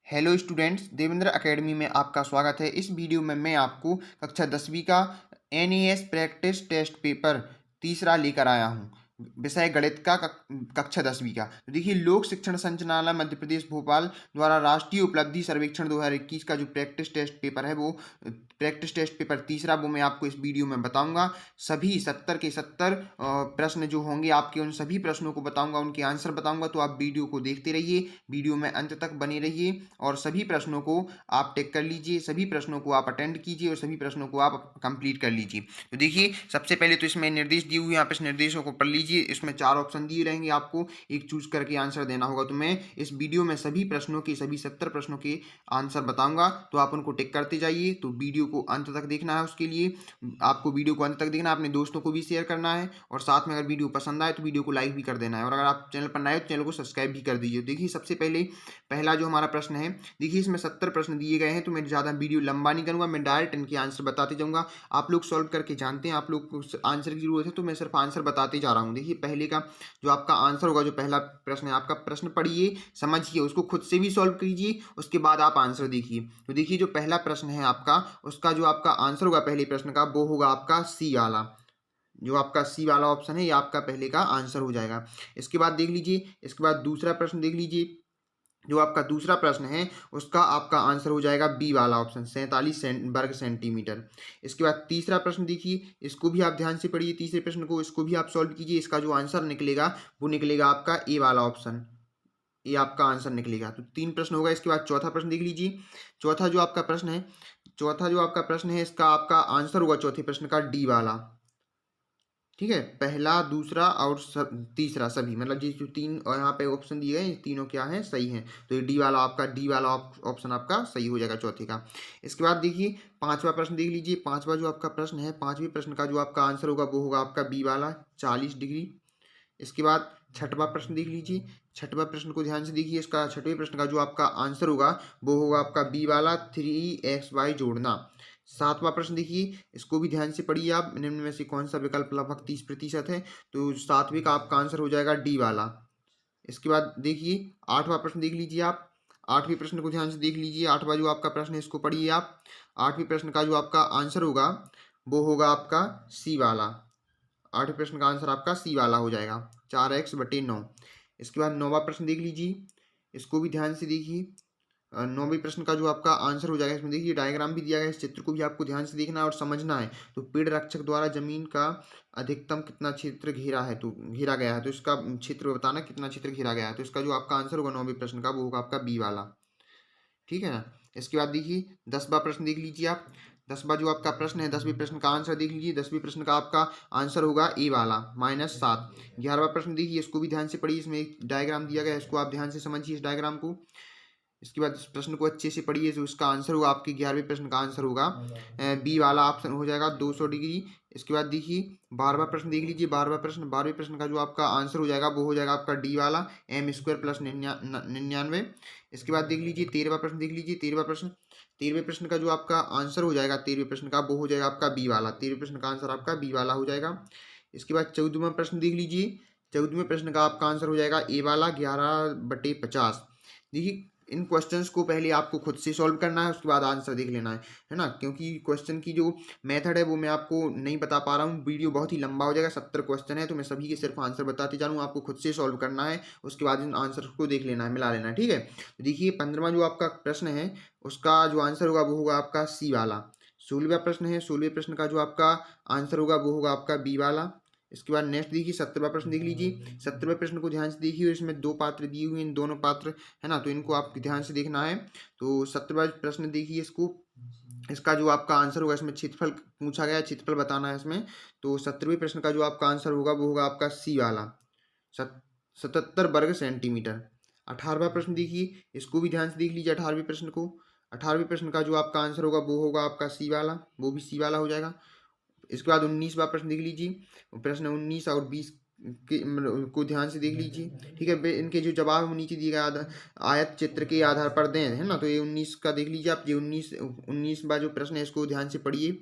Hello students, Devendra academy में आपका स्वागत है। इस वीडियो में मैं आपको कक्षा 10वीं का एनईएस प्रैक्टिस टेस्ट पेपर तीसरा लेकर आया हूं। विषय गणित का कक्षा 10वीं का। तो देखिए, लोक शिक्षण संचालनालय मध्य प्रदेश भोपाल द्वारा राष्ट्रीय उपलब्धि सर्वेक्षण 2021 का जो प्रैक्टिस टेस्ट पेपर है वो प्रैक्टिस टेस्ट पेपर तीसरा वो मैं आपको इस वीडियो में बताऊंगा। सभी 70 के 70 प्रश्न जो होंगे आपके, उन सभी प्रश्नों को बताऊंगा, उनके आंसर बताऊंगा। तो आप वीडियो को देखते रहिए, वीडियो में अंत तक बने रहिए और सभी प्रश्नों को आप टिक कर लीजिए, सभी प्रश्नों को आप अटेंड कीजिए और सभी प्रश्नों को आप कंप्लीट कर लीजिए। तो देखिए, सबसे पहले तो इसमें निर्देश दिए हुए हैं, आप इस निर्देशों को पढ़ लीजिए। इसमें 4 ऑप्शन दिए रहेंगे, आपको एक चूज करके आंसर देना होगा। तो मैं इस वीडियो में सभी प्रश्नों के, सभी 70 प्रश्नों के आंसर बताऊंगा, तो आप उनको टिक करते जाइए। तो वीडियो को अंत तक देखना है, उसके लिए आपको वीडियो को अंत तक देखना है, अपने दोस्तों को भी शेयर करना है और साथ में अगर वीडियो पसंद आए तो वीडियो को लाइक भी कर देना है और अगर आप चैनल पर नए हो तो चैनल को सब्सक्राइब भी कर दीजिए। देखिए, सबसे पहले पहला जो हमारा प्रश्न है, देखिए इसमें 70 प्रश्न दिए गए हैं, तो मैं ज़्यादा वीडियो लंबा नहीं करूंगा, मैं डायरेक्ट इनके आंसर बताते जाऊंगा। आप लोग सॉल्व करके जानते हैं, आप लोग को आंसर की जरूरत है, तो मैं सिर्फ आंसर बताते जा रहा हूँ। देखिए, पहले का जो आपका आंसर होगा, जो पहला प्रश्न है आपका, प्रश्न पढ़िए, समझिए, उसको खुद से भी सॉल्व कीजिए, उसके बाद आप आंसर देखिए। तो देखिए, जो पहला प्रश्न है आपका, उसका जो आपका आंसर होगा पहले प्रश्न का, वो होगा आपका सी वाला। जो आपका सी वाला ऑप्शन है, ये आपका पहले का आंसर हो जाएगा। इसके बाद देख लीजिए, इसके बाद दूसरा प्रश्न देख लीजिए। जो आपका दूसरा प्रश्न है, उसका आपका आंसर हो जाएगा बी वाला ऑप्शन, 47 वर्ग सेंटीमीटर। इसके बाद तीसरा प्रश्न देखिए, इसको भी आप ध्यान से पढ़िए, तीसरे प्रश्न को, इसको भी आप सॉल्व कीजिए। इसका जो आंसर निकलेगा वो निकलेगा आपका ए वाला ऑप्शन, ये आपका आंसर निकलेगा। तो 3 प्रश्न होगा। इसके बाद चौथा प्रश्न देख लीजिए। चौथा जो आपका प्रश्न है, इसका आपका आंसर होगा चौथे प्रश्न का डी वाला। ठीक है, पहला, दूसरा और तीसरा, सभी मतलब ये जो तीन और यहाँ पे ऑप्शन दिए गए, ये तीनों क्या हैं, सही हैं। तो ये डी वाला आपका, डी वाला ऑप्शन आपका सही हो जाएगा चौथे का। इसके बाद देखिए, पांचवा प्रश्न देख लीजिए। पांचवा जो आपका प्रश्न है, पांचवें प्रश्न का जो आपका आंसर होगा वो होगा आपका बी वाला, 40 डिग्री। इसके बाद छठवां प्रश्न देख लीजिए। छठवां प्रश्न को ध्यान से देखिए, इसका छठवें प्रश्न का जो आपका आंसर होगा वो होगा आपका बी वाला, 3xy जोड़ना। सातवां प्रश्न देखिए, इसको भी ध्यान से पढ़िए आप, निम्न में से कौन सा विकल्प लगभग 30% है। तो सातवें का आपका आंसर हो जाएगा डी वाला। इसके बाद देखिए, आठवां प्रश्न देख लीजिए आप। आठवें प्रश्न को ध्यान से देख लीजिए, आठवां जो आपका प्रश्न है इसको पढ़िए आप। आठवें प्रश्न का जो आपका आंसर होगा वो होगा आपका सी वाला। आठवें प्रश्न का आंसर आपका सी वाला हो जाएगा, 4x/9। इसके बाद नौवां प्रश्न देख लीजिए, इसको भी ध्यान से देखिए। नौवें प्रश्न का जो आपका आंसर हो जाएगा, इसमें देखिए डायग्राम भी दिया गया है, इस चित्र को भी आपको ध्यान से देखना है और समझना है। तो पेड़ रक्षक द्वारा जमीन का अधिकतम कितना क्षेत्र घेरा है, तो घेरा गया है, तो इसका क्षेत्र बताना, कितना क्षेत्र घेरा गया है। तो इसका जो आपका आंसर होगा नौवें प्रश्न का, वो होगा आपका बी वाला। ठीक है ना। इसके बाद देखिए, 10वां प्रश्न देख लीजिए आप। 10वां जो आपका प्रश्न है, 10वें प्रश्न का आंसर देख लीजिए। 10वें प्रश्न का आपका आंसर होगा ए वाला, -7। 11वां प्रश्न देखिए, इसको भी ध्यान से पढ़िए, इसमें एक डायग्राम दिया गया है, इसको आप ध्यान से समझिए इस डायग्राम को। इसके बाद इस प्रश्न को अच्छे से पढ़िए, जो इसका आंसर होगा आपके 11वें प्रश्न का आंसर होगा बी वाला ऑप्शन हो जाएगा, 200 डिग्री। इसके बाद देखिए, 12वां प्रश्न देख लीजिए। 12वें प्रश्न का जो आपका आंसर हो जाएगा वो हो जाएगा आपका डी वाला, m² + 99। इसके बाद देख लीजिए, 13वां प्रश्न देख लीजिए। 13वें प्रश्न का जो आपका आंसर हो जाएगा, 13वें प्रश्न का, वो हो जाएगा आपका बी वाला। 13वें प्रश्न का आंसर आपका बी वाला हो जाएगा। इसके बाद 14वां प्रश्न देख लीजिए। 14वें प्रश्न का आपका आंसर हो जाएगा ए वाला, 11/50। देखिए, इन क्वेश्चंस को पहले आपको खुद से सॉल्व करना है, उसके बाद आंसर देख लेना है ना, क्योंकि क्वेश्चन की जो मेथड है वो मैं आपको नहीं बता पा रहा हूँ, वीडियो बहुत ही लंबा हो जाएगा। 70 क्वेश्चन है, तो मैं सभी के सिर्फ आंसर बताते जा रहा हूँ, आपको खुद से सॉल्व करना है, उसके बाद इन आंसर को देख लेना है, मिला लेना है। ठीक है, तो देखिए, 15वां जो आपका प्रश्न है, उसका जो आंसर होगा वो होगा आपका सी वाला। 16वां प्रश्न है, 16वें प्रश्न का जो आपका आंसर होगा वो होगा आपका बी वाला। इसके बाद नेक्स्ट देखिए, 17वां प्रश्न देख लीजिए। 17वें प्रश्न को ध्यान से देखिए, इसमें 2 पात्र दिए हुए हैं, इन दोनों पात्र है ना, तो इनको आप ध्यान से देखना है। तो 17वां प्रश्न देखिए, इसको, इसका जो आपका आंसर होगा, इसमें क्षेत्रफल पूछा गया है, क्षेत्रफल बताना है इसमें। तो 17वें प्रश्न का जो आपका आंसर होगा वो होगा आपका सी वाला, 77 वर्ग सेंटीमीटर। 18वां प्रश्न देखिए, इसको भी ध्यान से देख लीजिए 18वें प्रश्न को। 18वें प्रश्न का जो आपका आंसर होगा वो होगा आपका सी वाला, वो भी सी वाला हो जाएगा। इसके बाद 19वां प्रश्न देख लीजिए। प्रश्न 19 और 20 के को ध्यान से देख लीजिए। ठीक है, इनके जो जवाब है वो नीचे दिए गए आयत चित्र के आधार पर दें, है ना। तो ये 19 का देख लीजिए आप, ये 19वां जो प्रश्न है इसको ध्यान से पढ़िए।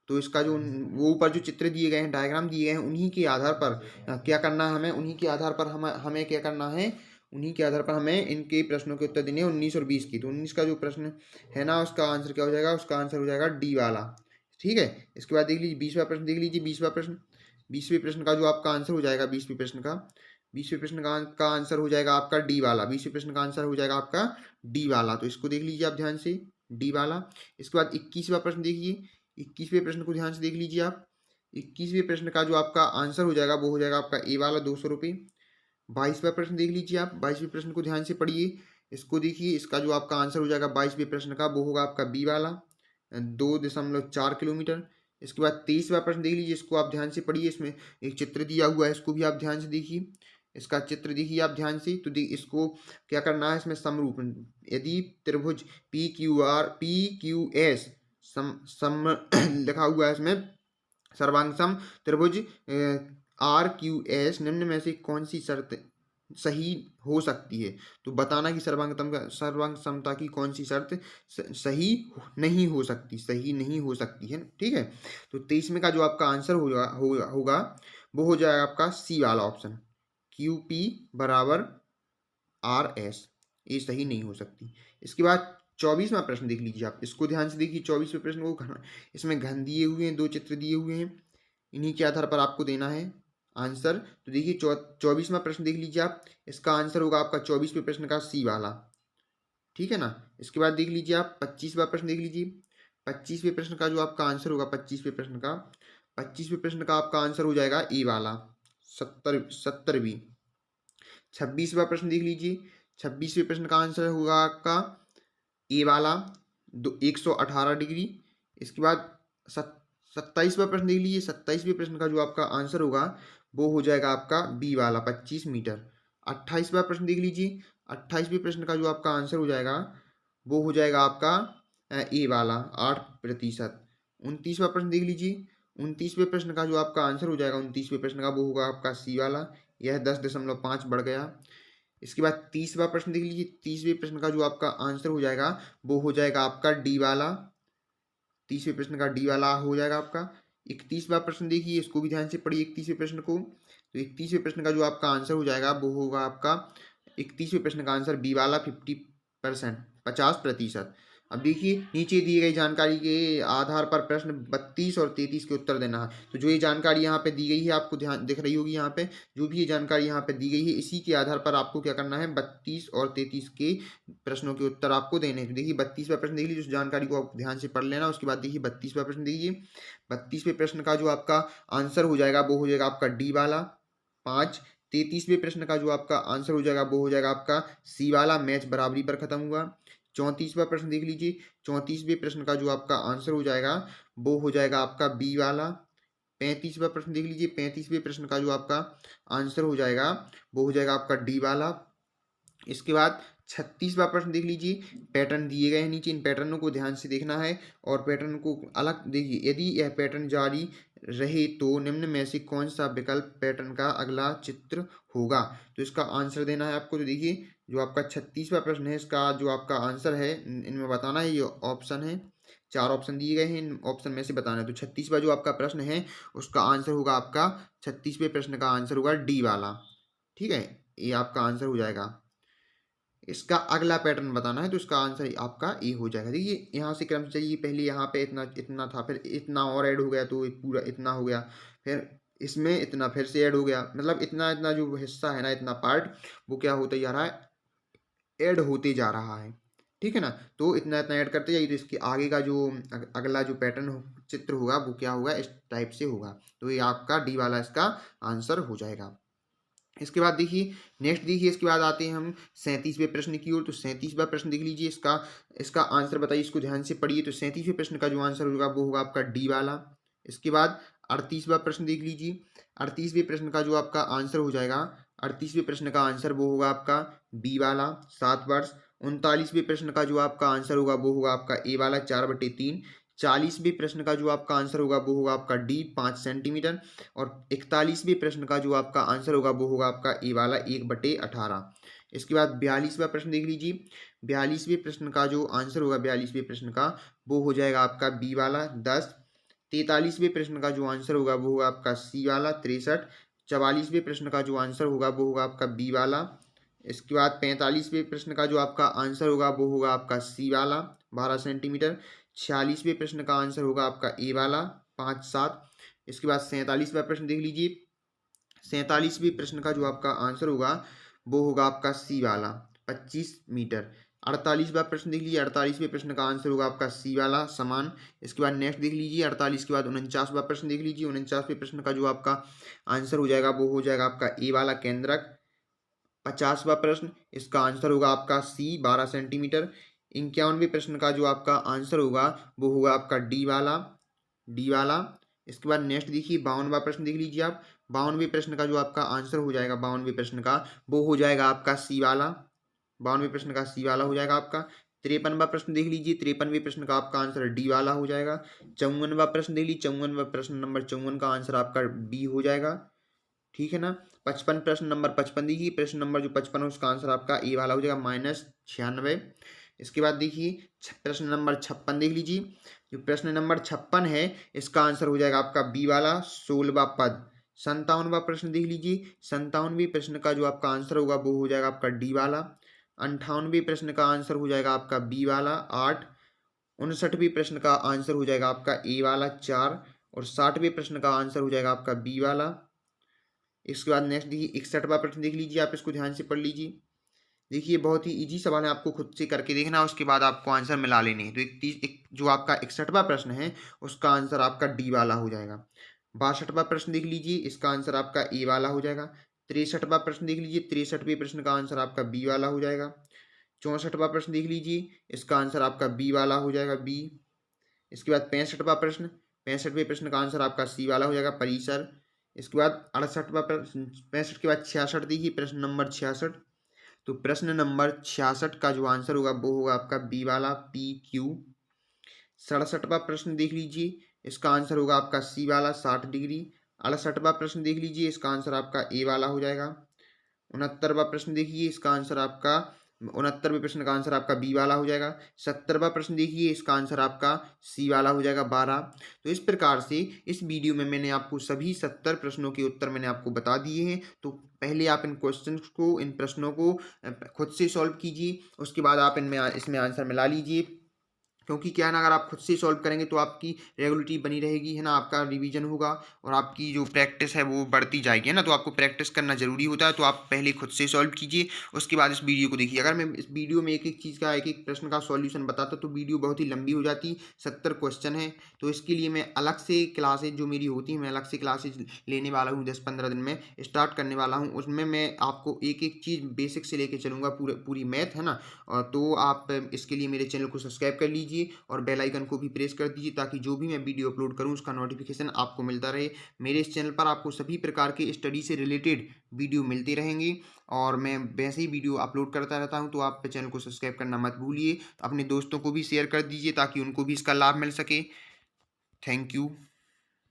तो इसका जो वो ऊपर जो चित्र दिए गए हैं, डायग्राम दिए गए हैं, उन्हीं के आधार पर क्या करना है हमें, उन्हीं के आधार पर हमें क्या करना है, उन्हीं के आधार पर हमें इनके प्रश्नों के उत्तर देने हैं 19 और 20 की। तो 19 का जो प्रश्न है ना, उसका आंसर क्या हो जाएगा, उसका आंसर हो जाएगा डी वाला। ठीक है, इसके बाद देख लीजिए 20वां प्रश्न, देख लीजिए 20वां प्रश्न। 20वें प्रश्न का जो आपका आंसर हो जाएगा, 20वें प्रश्न का आंसर हो जाएगा आपका डी वाला। 20वें प्रश्न का आंसर हो जाएगा आपका डी वाला। तो इसको देख लीजिए आप ध्यान से, डी वाला। इसके बाद 21वां प्रश्न देखिए, 21वें प्रश्न को ध्यान से देख लीजिए आप। 21वें प्रश्न का जो आपका आंसर हो जाएगा वो हो जाएगा आपका ए वाला, 200 रुपये। 22वां प्रश्न देख लीजिए आप, 22वें प्रश्न को ध्यान से पढ़िए, इसको देखिए, इसका जो आपका आंसर हो जाएगा 22वें प्रश्न का वो होगा आपका बी वाला, 2.4 किलोमीटर। इसके बाद 23वां प्रश्न देख लीजिए, इसको आप ध्यान से पढ़िए, इसमें एक चित्र दिया हुआ है, इसको भी आप ध्यान से देखिए, इसका चित्र देखिए आप ध्यान से। तो इसको क्या करना है, इसमें समरूप, यदि त्रिभुज PQS सम लिखा हुआ है इसमें, सर्वांग सम त्रिभुज RQS निम्न में से कौन सी शर्त सही हो सकती है। तो बताना कि सर्वांग समता की कौन सी शर्त सही नहीं हो सकती, सही नहीं हो सकती है। ठीक है, तो 23 में का जो आपका आंसर होगा वो हो जाएगा आपका सी वाला ऑप्शन, QP बराबर RS, ये सही नहीं हो सकती। इसके बाद 24वां प्रश्न देख लीजिए आप, इसको ध्यान से देखिए। 24वें प्रश्न को इसमें घन दिए हुए हैं, 2 चित्र दिए हुए हैं, इन्हीं के आधार पर आपको देना है आंसर। तो देखिए 24वां प्रश्न देख लीजिए आप, इसका आंसर होगा आपका 24वें प्रश्न का सी वाला। ठीक है ना, इसके बाद देख लीजिए आप 25वां प्रश्न देख लीजिए। 25वें प्रश्न का जो आपका आंसर होगा, 25वें प्रश्न का आपका आंसर हो जाएगा ए वाला, 70 भी। 26वां प्रश्न देख लीजिए, 26वें प्रश्न का आंसर होगा आपका ए वाला, 118 डिग्री। इसके बाद 27वां प्रश्न देख लीजिए, 27वें प्रश्न का जो आपका आंसर होगा वो हो जाएगा आपका बी वाला, 25 मीटर। 28वां प्रश्न देख लीजिए, 28वें प्रश्न का जो आपका आंसर हो जाएगा वो हो जाएगा आपका ए वाला, 8%। 29वां प्रश्न देख लीजिए, 29वें प्रश्न का जो आपका आंसर हो जाएगा 29वें प्रश्न का वो होगा आपका सी वाला, यह 10.5 बढ़ गया। इसके बाद 30वां प्रश्न देख लीजिए, 30वें प्रश्न का जो आपका आंसर हो जाएगा वो हो जाएगा आपका डी वाला, 30वें प्रश्न का डी वाला हो जाएगा आपका। 31वां प्रश्न देखिए, इसको भी ध्यान से पढ़िए 31वें प्रश्न को। तो 31वें प्रश्न का जो आपका आंसर हो जाएगा वो होगा आपका, 31वें प्रश्न का आंसर बी वाला, 50%, 50%। अब देखिए नीचे दी गई जानकारी के आधार पर प्रश्न 32 और 33 के उत्तर देना है। तो जो ये जानकारी यहाँ पे दी गई है, आपको ध्यान दिख रही होगी यहाँ पे, जो भी ये जानकारी यहाँ पे दी गई है, इसी के आधार पर आपको क्या करना है, 32 और 33 के प्रश्नों के उत्तर आपको देने हैं। तो देखिए 32वां प्रश्न देख लीजिए, उस जानकारी को आप ध्यान से पढ़ लेना। उसके बाद देखिए 32वां प्रश्न देखिए, 32वें प्रश्न का जो आपका आंसर हो जाएगा वो हो जाएगा आपका डी वाला, 5। 33वें प्रश्न का जो आपका आंसर हो जाएगा वो हो जाएगा आपका सी वाला, मैच बराबरी पर खत्म हुआ। 34वां प्रश्न देख लीजिए, 34वें प्रश्न का जो आपका आंसर हो जाएगा वो हो जाएगा आपका बी वाला। 35वां प्रश्न देख लीजिए, 35वें प्रश्न का जो आपका आंसर हो जाएगा वो हो जाएगा आपका डी वाला। इसके बाद 36वां प्रश्न देख लीजिए, पैटर्न दिए गए हैं नीचे, इन पैटर्नों को ध्यान से देखना है और पैटर्न को अलग देखिए। यदि यह पैटर्न जारी रहे तो निम्न में से कौन सा विकल्प पैटर्न का अगला चित्र होगा। तो इसका आंसर देना है आपको। तो देखिए जो आपका 36वां प्रश्न है, इसका जो आपका आंसर है इनमें बताना है, ये ऑप्शन है, 4 ऑप्शन दिए गए हैं, इन ऑप्शन में से बताना है। तो 36वां जो आपका प्रश्न है उसका आंसर होगा आपका, 36वें प्रश्न का आंसर होगा डी वाला। ठीक है, ये आपका आंसर हो जाएगा। इसका अगला पैटर्न बताना है, तो इसका आंसर आपका ए हो जाएगा। देखिए यहाँ से क्रम से चलिए, पहले यहाँ पे इतना इतना था, फिर इतना और ऐड हो गया तो पूरा इतना हो गया, फिर इसमें इतना फिर से ऐड हो गया, मतलब इतना इतना जो हिस्सा है ना, इतना पार्ट वो क्या होता जा रहा है, ऐड होते जा रहा है। ठीक है ना, तो इतना इतना ऐड करते जाइए, तो इसके आगे का जो अगला जो पैटर्न चित्र होगा वो क्या होगा, इस टाइप से होगा। तो ये आपका डी वाला इसका आंसर हो जाएगा। इसके बाद देखिए नेक्स्ट देखिए, इसके बाद आते हैं हम 37वें प्रश्न की ओर। तो 37वां प्रश्न देख लीजिए, इसका इसका आंसर बताइए, इसको ध्यान से पढ़िए। तो 37वें प्रश्न का जो आंसर होगा वो होगा आपका डी वाला। इसके बाद 38वां प्रश्न देख लीजिए, 38वें प्रश्न का जो आपका आंसर हो जाएगा, 38वें प्रश्न का आंसर वो होगा आपका बी वाला, 7 वर्ष। 39वें प्रश्न का जो आपका आंसर होगा वो होगा आपका ए वाला, 4/3। 40वें प्रश्न का जो आपका आंसर होगा वो होगा आपका डी, 5 सेंटीमीटर। और 41वें प्रश्न का जो आपका आंसर होगा वो होगा आपका ए वाला, 1/18। इसके बाद 42वां प्रश्न देख लीजिए, 42वें प्रश्न का जो आंसर होगा 42वें प्रश्न का वो हो जाएगा आपका बी वाला, 10। 43वें प्रश्न का जो आंसर होगा वो होगा आपका सी वाला, 63। 44वें प्रश्न का जो आंसर होगा वो होगा आपका बी वाला, इसके बाद 45वें प्रश्न का जो आपका आंसर होगा वो होगा आपका सी वाला 12 सेंटीमीटर। 46वें प्रश्न का आंसर होगा आपका ए वाला 5-7। इसके बाद 47वां प्रश्न देख लीजिए। 47वें प्रश्न का जो आपका आंसर होगा वो होगा आपका सी वाला 25 मीटर। 48वां प्रश्न देख लीजिए। 48वें प्रश्न का आंसर होगा आपका सी वाला समान। इसके बाद नेक्स्ट देख लीजिए 48 के बाद 49वां प्रश्न देख लीजिए। 49वें प्रश्न का जो आपका आंसर हो जाएगा वो हो जाएगा आपका ए वाला केंद्रक। 50वां प्रश्न, इसका आंसर होगा आपका सी 12 सेंटीमीटर। 51वें प्रश्न का जो आपका आंसर होगा वो होगा आपका डी वाला। इसके बाद नेक्स्ट देखिए 52वां प्रश्न देख लीजिए आप। 52वें प्रश्न का जो आपका आंसर हो जाएगा 52वें प्रश्न का वो हो जाएगा आपका सी वाला। 52वें प्रश्न का सी वाला हो जाएगा आपका। 53वां प्रश्न देख लीजिए। 53वें प्रश्न का आपका आंसर डी वाला हो जाएगा। 54वां प्रश्न देख लीजिए। 54वां प्रश्न नंबर 54 का आंसर आपका बी हो जाएगा। ठीक है ना। 55 प्रश्न नंबर 55 देखिए। प्रश्न नंबर जो 55 है उसका आंसर आपका ए वाला हो जाएगा -96। इसके बाद देखिए प्रश्न नंबर 56 देख लीजिए। जो प्रश्न नंबर 56 है इसका आंसर हो जाएगा आपका बी वाला 16वां पद। 57वां प्रश्न देख लीजिए। 57वें प्रश्न का जो आपका आंसर होगा वो हो जाएगा आपका डी वाला। 58वें प्रश्न का आंसर हो जाएगा आपका बी वाला 8। 59वें प्रश्न का आंसर हो जाएगा आपका ए वाला 4। और 60वें प्रश्न का आंसर हो जाएगा आपका बी वाला। इसके बाद नेक्स्ट देखिए 61वां प्रश्न देख लीजिए। आप इसको ध्यान से पढ़ लीजिए। देखिए बहुत ही इजी सवाल है, आपको खुद से करके देखना है, उसके बाद आपको आंसर मिला लेने हैं। तो जो आपका 61वां प्रश्न है उसका आंसर आपका डी वाला हो जाएगा। 62वां प्रश्न देख लीजिए। इसका आंसर आपका ए वाला हो जाएगा। 63वां प्रश्न देख लीजिए। 63वें प्रश्न का आंसर आपका बी वाला हो जाएगा। 64वां प्रश्न देख लीजिए। इसका आंसर आपका बी वाला हो जाएगा बी। इसके बाद 65वां प्रश्न। 65वें प्रश्न का आंसर आपका सी वाला हो जाएगा परिसर। इसके बाद 68वां प्रश्न। 65 के बाद 66 देखिए प्रश्न नंबर 66। तो प्रश्न नंबर 66 का जो आंसर होगा वो होगा आपका बी वाला PQ। 67वां प्रश्न देख लीजिए। इसका आंसर होगा आपका सी वाला 60 डिग्री। 68वां प्रश्न देख लीजिए। इसका आंसर आपका ए वाला हो जाएगा। 69वां प्रश्न देखिए। इसका आंसर आपका 69वें प्रश्न का आंसर आपका बी वाला हो जाएगा। 70वां प्रश्न देखिए। इसका आंसर आपका सी वाला हो जाएगा 12। तो इस प्रकार से इस वीडियो में मैंने आपको सभी 70 प्रश्नों के उत्तर मैंने आपको बता दिए हैं। तो पहले आप इन क्वेश्चंस को, इन प्रश्नों को खुद से सॉल्व कीजिए। उसके बाद आप इसमें आंसर मिला लीजिए। क्योंकि क्या है ना, अगर आप खुद से सॉल्व करेंगे तो आपकी रेगुलरिटी बनी रहेगी, है ना, आपका रिवीजन होगा और आपकी जो प्रैक्टिस है वो बढ़ती जाएगी, है ना। तो आपको प्रैक्टिस करना जरूरी होता है। तो आप पहले खुद से सॉल्व कीजिए, उसके बाद इस वीडियो को देखिए। अगर मैं इस वीडियो में एक एक चीज़ का, एक एक प्रश्न का सॉल्यूशन बताता तो वीडियो बहुत ही लंबी हो जाती। 70 क्वेश्चन है, तो इसके लिए मैं अलग से क्लासेज जो मेरी होती हैं, मैं अलग से क्लासेज लेने वाला हूँ। 10-15 दिन में स्टार्ट करने वाला हूँ। उसमें मैं आपको एक एक चीज़ बेसिक से लेके चलूँगा, पूरी मैथ, है ना। तो आप इसके लिए मेरे चैनल को सब्सक्राइब कर लीजिए और बेल आइकन को भी प्रेस कर दीजिए, ताकि जो भी मैं वीडियो अपलोड करूं उसका नोटिफिकेशन आपको मिलता रहे। मेरे इस चैनल पर आपको सभी प्रकार के स्टडी से रिलेटेड वीडियो मिलते रहेंगे और मैं वैसे ही वीडियो अपलोड करता रहता हूं। तो आप चैनल को सब्सक्राइब करना मत भूलिए। अपने दोस्तों को भी शेयर कर दीजिए ताकि उनको भी इसका लाभ मिल सके। Thank you.